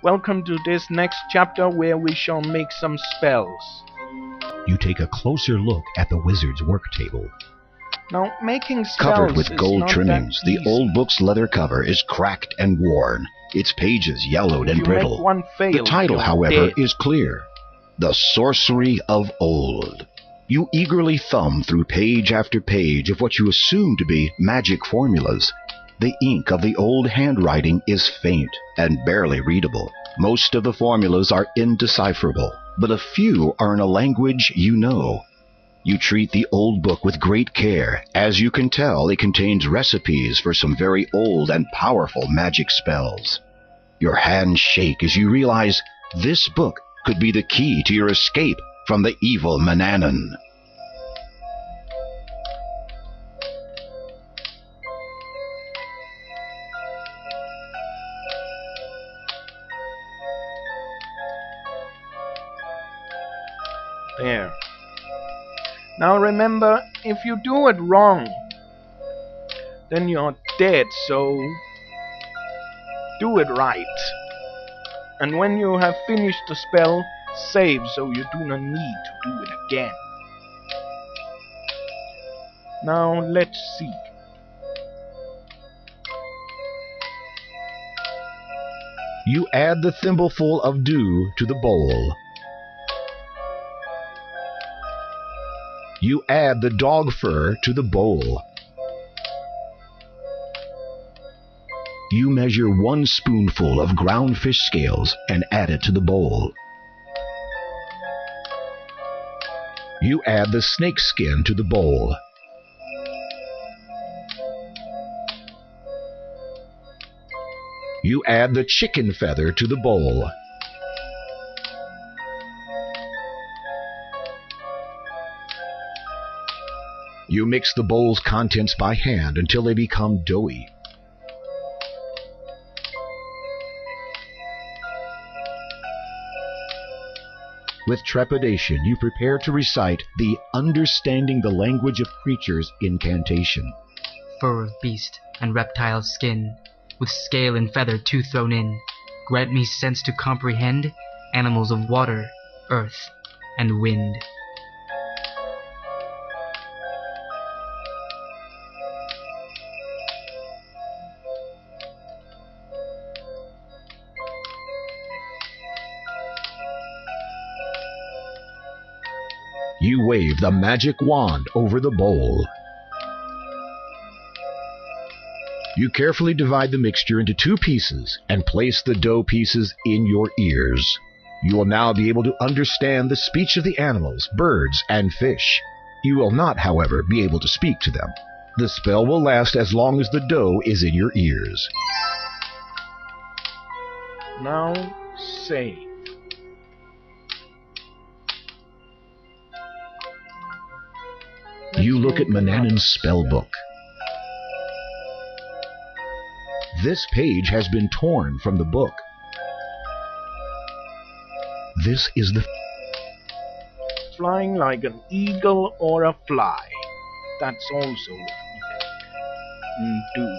Welcome to this next chapter where we shall make some spells. You take a closer look at the wizard's work table. Now, making Covered spells with is gold not trimmings, that the easy. old book's leather cover is cracked and worn, its pages yellowed If and you brittle. make one fail, The title, you're however, dead. is clear: The Sorcery of Old. You eagerly thumb through page after page of what you assume to be magic formulas. The ink of the old handwriting is faint and barely readable. Most of the formulas are indecipherable, but a few are in a language you know. You treat the old book with great care. As you can tell, it contains recipes for some very old and powerful magic spells. Your hands shake as you realize this book could be the key to your escape from the evil Manannan. There. Now remember, if you do it wrong, then you're dead, so do it right. And when you have finished the spell, save so you do not need to do it again. Now let's see. You add the thimbleful of dew to the bowl. You add the dog fur to the bowl. You measure 1 spoonful of ground fish scales and add it to the bowl. You add the snake skin to the bowl. You add the chicken feather to the bowl. You mix the bowl's contents by hand until they become doughy. With trepidation, you prepare to recite the Understanding the Language of Creatures incantation. Fur of beast and reptile skin, with scale and feather too thrown in, grant me sense to comprehend animals of water, earth, and wind. You wave the magic wand over the bowl. You carefully divide the mixture into 2 pieces and place the dough pieces in your ears. You will now be able to understand the speech of the animals, birds, and fish. You will not, however, be able to speak to them. The spell will last as long as the dough is in your ears. Now save. You look at Manannan's spell book. This page has been torn from the book. This is the Flying like an eagle or a fly. That's also what we can do.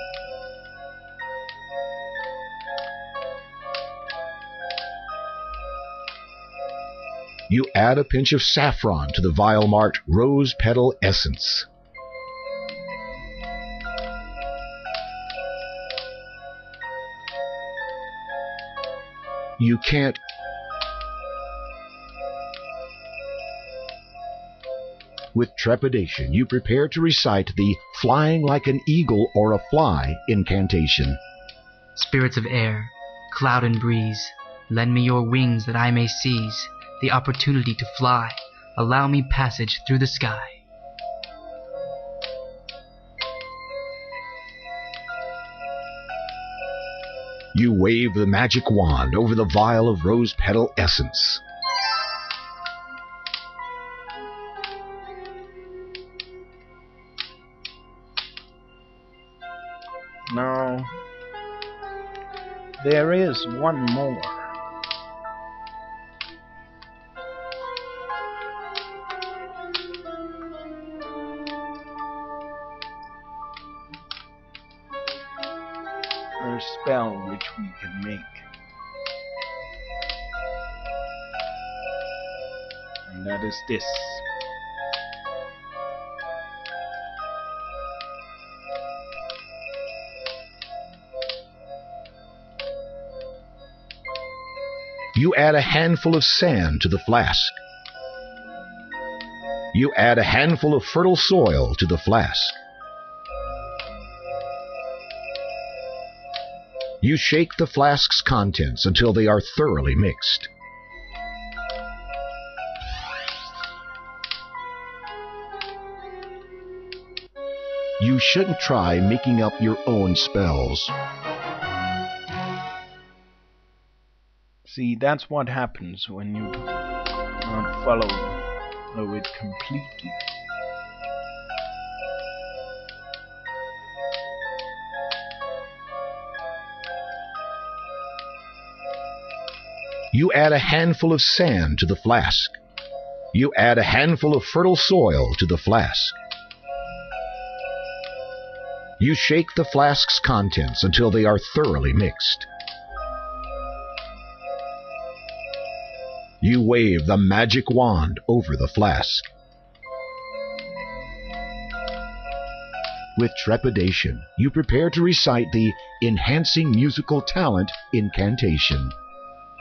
You add a pinch of saffron to the vial marked Rose Petal Essence. You can't. With trepidation, you prepare to recite the Flying like an Eagle or a Fly incantation. Spirits of air, cloud and breeze, lend me your wings that I may seize the opportunity to fly. Allow me passage through the sky. You wave the magic wand over the vial of Rose Petal Essence. Now, there is one more. A spell which we can make. And that is this. You add a handful of sand to the flask. You add a handful of fertile soil to the flask. You shake the flask's contents until they are thoroughly mixed. You shouldn't try making up your own spells. See, that's what happens when you do not follow it completely. You add a handful of sand to the flask. You add a handful of fertile soil to the flask. You shake the flask's contents until they are thoroughly mixed. You wave the magic wand over the flask. With trepidation, you prepare to recite the Enhancing Musical Talent incantation.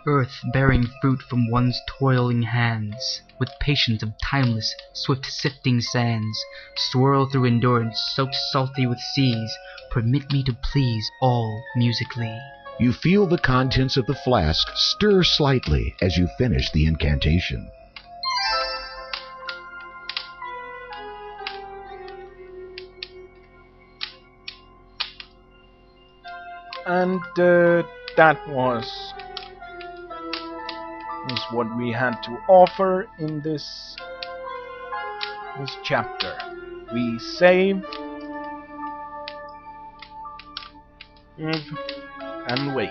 Earth bearing fruit from one's toiling hands, with patience of timeless, swift sifting sands, swirl through endurance, soaked salty with seas, permit me to please all musically. You feel the contents of the flask stir slightly as you finish the incantation. And that was what we had to offer in this chapter. We save and wait.